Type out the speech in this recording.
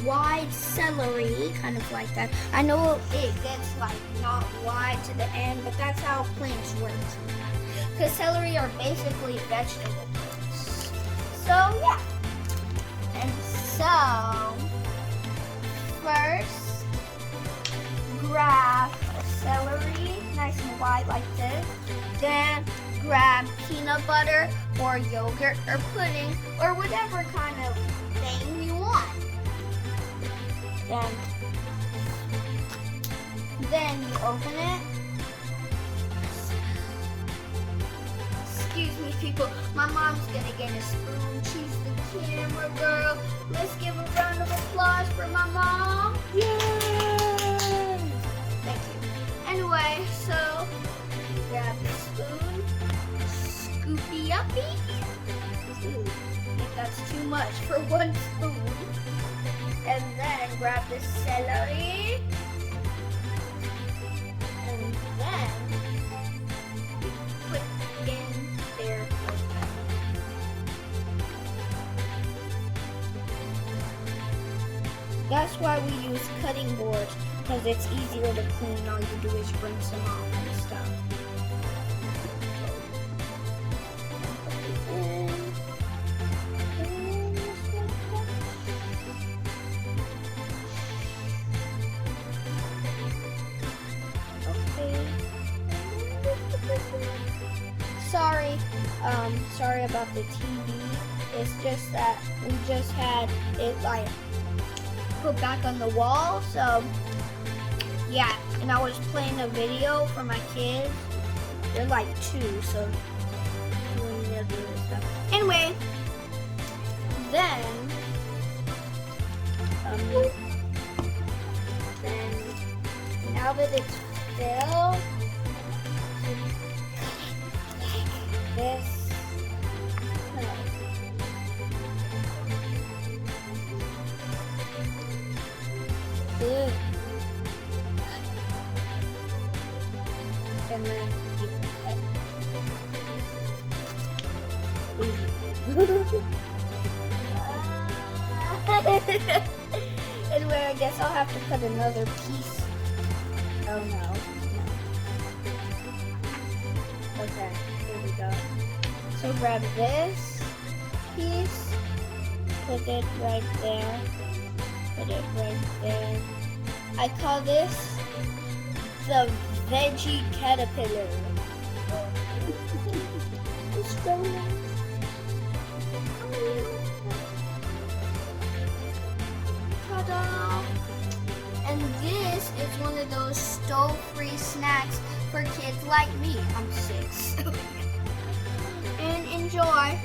wide celery, kind of like that. I know it gets like not wide to the end, but that's how plants work. Because celery are basically vegetable plants. So yeah. And so, first, grab celery, nice and wide like this. Then grab peanut butter or yogurt or pudding or whatever kind of thing you want. Then you open it. Excuse me, people. My mom's gonna get a spoon. She's the camera girl. Let's give a round of applause for my mom. Yay! Thank you. Anyway, so grab the spoon. Scoopy uppy. Ooh, I think that's too much for one spoon. And then grab the celery. And then put in there like that. That's why we use cutting boards, because it's easier to clean. All you do is rinse them off and stuff. Sorry about the TV. It's just that we just had it like put back on the wall. So yeah, and I was playing a video for my kids. They're like 2, so anyway, then now that it's filled, this. Good. And then you cut. Anyway, I guess I'll have to cut another piece. Oh no. Okay, here we go. So grab this piece, put it right there, put it right there. I call this the veggie caterpillar. It's so nice. Ta-da! And this is one of those stove-free snacks for kids like me. I'm 6. And enjoy.